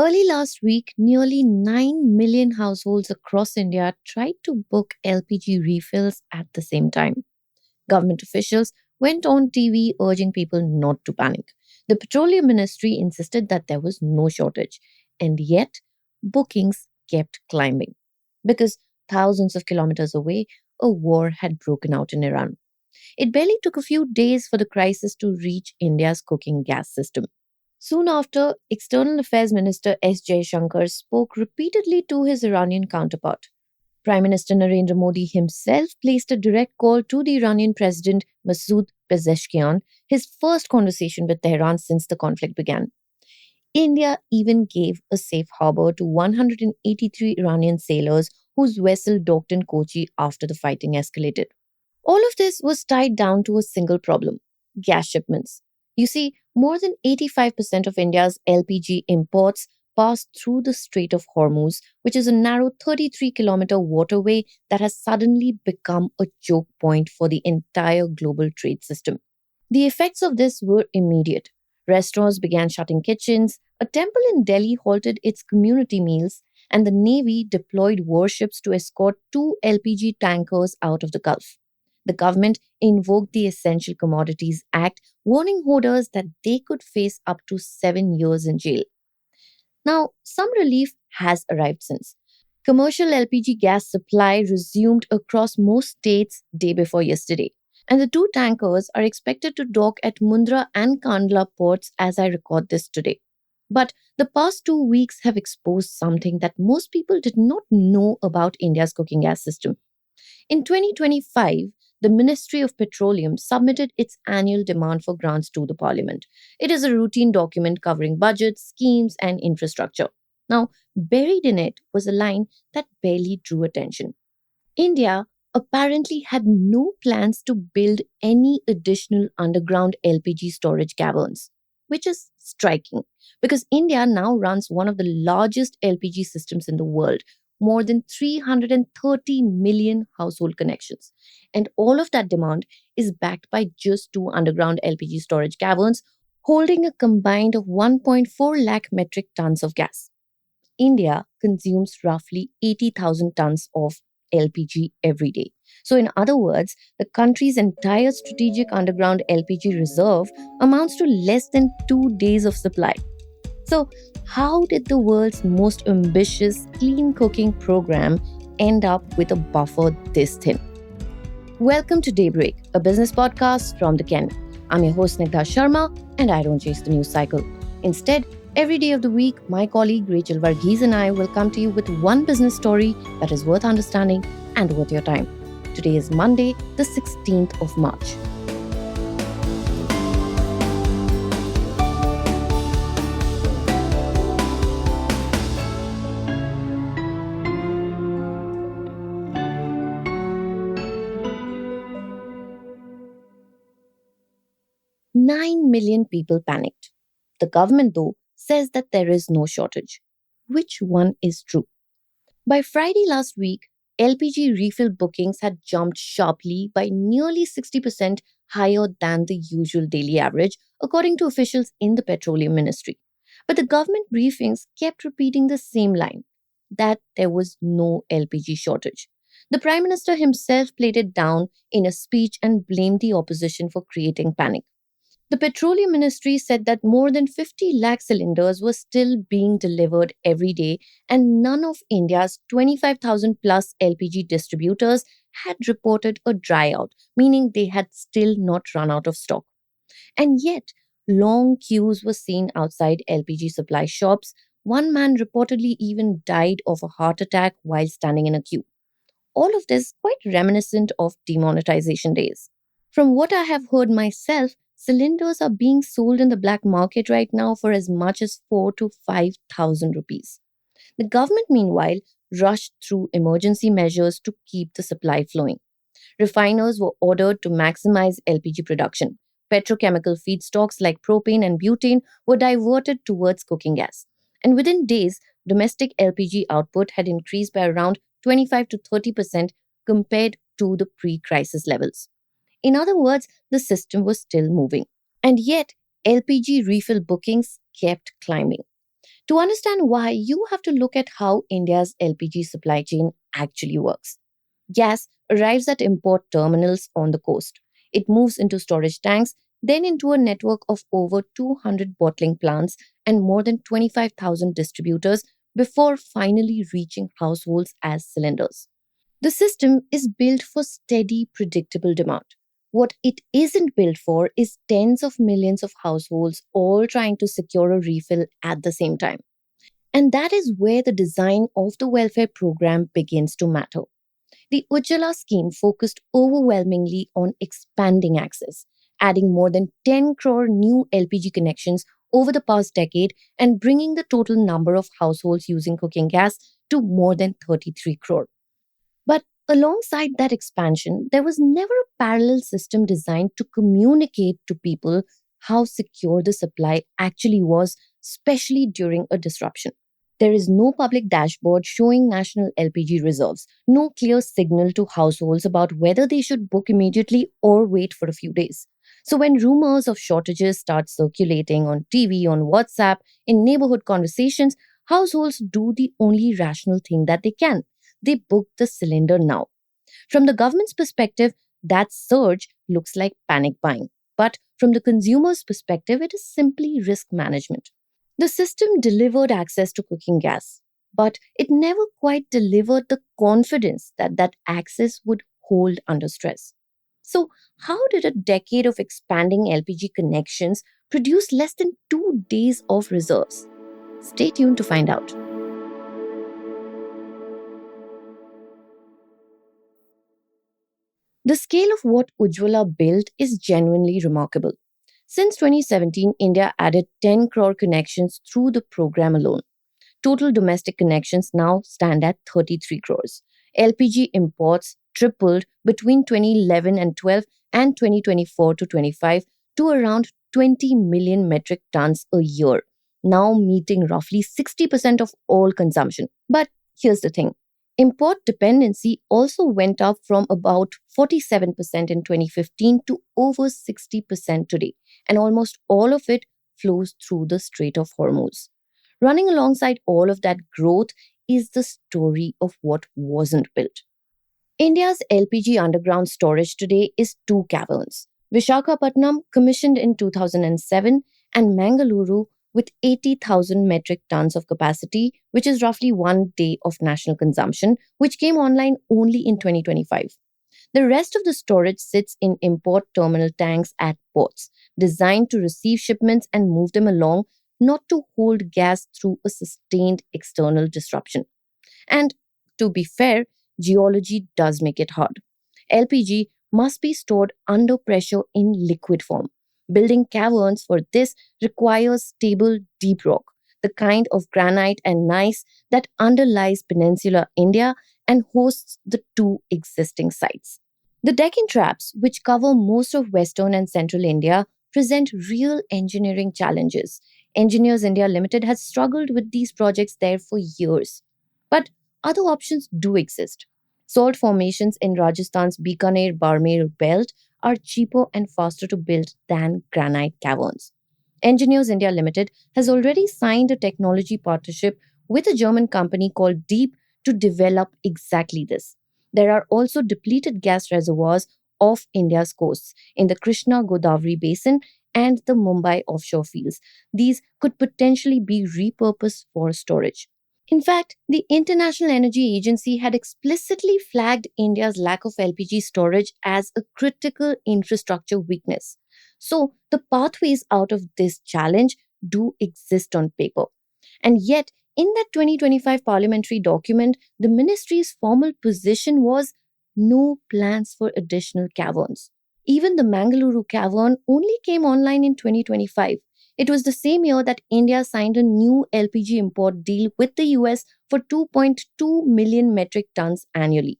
Early last week, nearly 9 million households across India tried to book LPG refills at the same time. Government officials went on TV urging people not to panic. The Petroleum Ministry insisted that there was no shortage, and yet bookings kept climbing because thousands of kilometers away, a war had broken out in Iran. It barely took a few days for the crisis to reach India's cooking gas system. Soon after, External Affairs Minister S. Jaishankar spoke repeatedly to his Iranian counterpart. Prime Minister Narendra Modi himself placed a direct call to the Iranian President Masoud Pezeshkian, his first conversation with Tehran since the conflict began. India even gave a safe harbor to 183 Iranian sailors whose vessel docked in Kochi after the fighting escalated. All of this was tied down to a single problem: gas shipments. You see, more than 85% of India's LPG imports pass through the Strait of Hormuz, which is a narrow 33-kilometer waterway that has suddenly become a choke point for the entire global trade system. The effects of this were immediate. Restaurants began shutting kitchens, a temple in Delhi halted its community meals, and the Navy deployed warships to escort two LPG tankers out of the Gulf. The government invoked the Essential Commodities Act, warning hoarders that they could face up to 7 years in jail. Now, some relief has arrived since. Commercial LPG gas supply resumed across most states day before yesterday, and the two tankers are expected to dock at Mundra and Kandla ports as I record this today. But the past 2 weeks have exposed something that most people did not know about India's cooking gas system. In 2025, the Ministry of Petroleum submitted its annual demand for grants to the Parliament. It is a routine document covering budgets, schemes, and infrastructure. Now, buried in it was a line that barely drew attention. India apparently had no plans to build any additional underground LPG storage caverns, which is striking because India now runs one of the largest LPG systems in the world, more than 330 million household connections. And all of that demand is backed by just two underground LPG storage caverns holding a combined of 1.4 lakh metric tons of gas. India consumes roughly 80,000 tons of LPG every day. So, in other words, the country's entire strategic underground LPG reserve amounts to less than 2 days of supply. So, how did the world's most ambitious clean cooking program end up with a buffer this thin? Welcome to Daybreak, a business podcast from the Ken. I'm your host Snigdha Sharma, and I don't chase the news cycle. Instead, every day of the week, my colleague Rachel Varghese and I will come to you with one business story that is worth understanding and worth your time. Today is Monday, the 16th of March. Nine million people panicked. The government, though, says that there is no shortage. Which one is true? By Friday last week, LPG refill bookings had jumped sharply by nearly 60% higher than the usual daily average, according to officials in the Petroleum Ministry. But the government briefings kept repeating the same line, that there was no LPG shortage. The Prime Minister himself played it down in a speech and blamed the opposition for creating panic. The Petroleum Ministry said that more than 50 lakh cylinders were still being delivered every day, and none of India's 25,000 plus LPG distributors had reported a dry out, meaning they had still not run out of stock. And yet, long queues were seen outside LPG supply shops. One man reportedly even died of a heart attack while standing in a queue. All of this quite reminiscent of demonetization days. From what I have heard myself, cylinders are being sold in the black market right now for as much as 4 to 5,000 rupees. The government, meanwhile, rushed through emergency measures to keep the supply flowing. Refiners were ordered to maximize LPG production. Petrochemical feedstocks like propane and butane were diverted towards cooking gas. And within days, domestic LPG output had increased by around 25 to 30% compared to the pre-crisis levels. In other words, the system was still moving. And yet, LPG refill bookings kept climbing. To understand why, you have to look at how India's LPG supply chain actually works. Gas arrives at import terminals on the coast. It moves into storage tanks, then into a network of over 200 bottling plants and more than 25,000 distributors before finally reaching households as cylinders. The system is built for steady, predictable demand. What it isn't built for is tens of millions of households all trying to secure a refill at the same time. And that is where the design of the welfare program begins to matter. The Ujjwala scheme focused overwhelmingly on expanding access, adding more than 10 crore new LPG connections over the past decade and bringing the total number of households using cooking gas to more than 33 crore. But alongside that expansion, there was never a parallel system designed to communicate to people how secure the supply actually was, especially during a disruption. There is no public dashboard showing national LPG reserves, no clear signal to households about whether they should book immediately or wait for a few days. So, when rumors of shortages start circulating on TV, on WhatsApp, in neighborhood conversations, households do the only rational thing that they can: they book the cylinder now. From the government's perspective, that surge looks like panic buying. But from the consumer's perspective, it is simply risk management. The system delivered access to cooking gas, but it never quite delivered the confidence that that access would hold under stress. So, how did a decade of expanding LPG connections produce less than 2 days of reserves? Stay tuned to find out. The scale of what Ujjwala built is genuinely remarkable. Since 2017, India added 10 crore connections through the program alone. Total domestic connections now stand at 33 crores. LPG imports tripled between 2011 and 12 and 2024 to 25 to around 20 million metric tons a year, now meeting roughly 60% of all consumption. But here's the thing: import dependency also went up from about 47% in 2015 to over 60% today, and almost all of it flows through the Strait of Hormuz. Running alongside all of that growth is the story of what wasn't built. India's LPG underground storage today is two caverns: Vishakhapatnam, commissioned in 2007, and Mangaluru, with 80,000 metric tons of capacity, which is roughly 1 day of national consumption, which came online only in 2025. The rest of the storage sits in import terminal tanks at ports, designed to receive shipments and move them along, not to hold gas through a sustained external disruption. And to be fair, geology does make it hard. LPG must be stored under pressure in liquid form. Building caverns for this requires stable, deep rock, the kind of granite and gneiss that underlies peninsular India and hosts the two existing sites. The Deccan Traps, which cover most of western and central India, present real engineering challenges. Engineers India Limited has struggled with these projects there for years. But other options do exist. Salt formations in Rajasthan's Bikaner Barmer belt are cheaper and faster to build than granite caverns. Engineers India Limited has already signed a technology partnership with a German company called Deep to develop exactly this. There are also depleted gas reservoirs off India's coasts in the Krishna Godavari basin and the Mumbai offshore fields. These could potentially be repurposed for storage. In fact, the International Energy Agency had explicitly flagged India's lack of LPG storage as a critical infrastructure weakness. So, the pathways out of this challenge do exist on paper. And yet, in that 2025 parliamentary document, the ministry's formal position was no plans for additional caverns. Even the Mangaluru cavern only came online in 2025. It was the same year that India signed a new LPG import deal with the US for 2.2 million metric tons annually.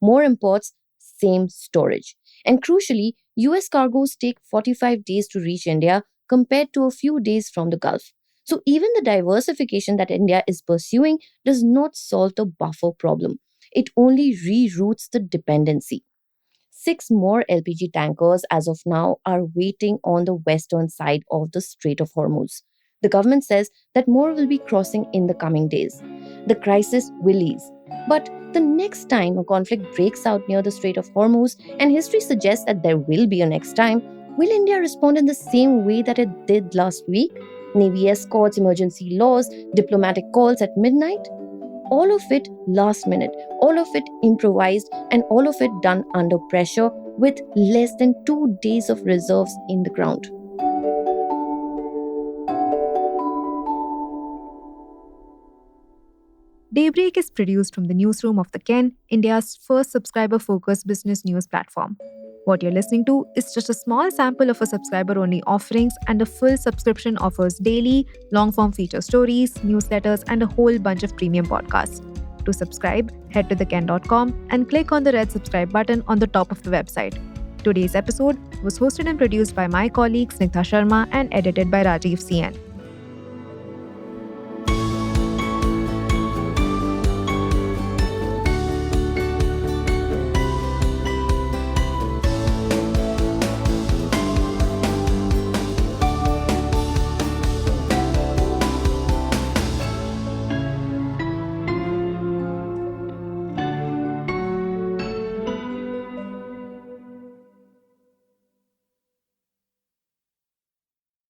More imports, same storage. And crucially, US cargoes take 45 days to reach India compared to a few days from the Gulf. So even the diversification that India is pursuing does not solve the buffer problem. It only reroutes the dependency. Six more LPG tankers as of now are waiting on the western side of the Strait of Hormuz. The government says that more will be crossing in the coming days. The crisis will ease. But the next time a conflict breaks out near the Strait of Hormuz, and history suggests that there will be a next time, will India respond in the same way that it did last week? Navy escorts, emergency laws, diplomatic calls at midnight? All of it last minute, all of it improvised, and all of it done under pressure with less than 2 days of reserves in the ground. Daybreak is produced from the newsroom of The Ken, India's first subscriber-focused business news platform. What you're listening to is just a small sample of a subscriber-only offerings, and a full subscription offers daily, long-form feature stories, newsletters, and a whole bunch of premium podcasts. To subscribe, head to theken.com and click on the red subscribe button on the top of the website. Today's episode was hosted and produced by my colleague Snigdha Sharma and edited by Rajiv CN.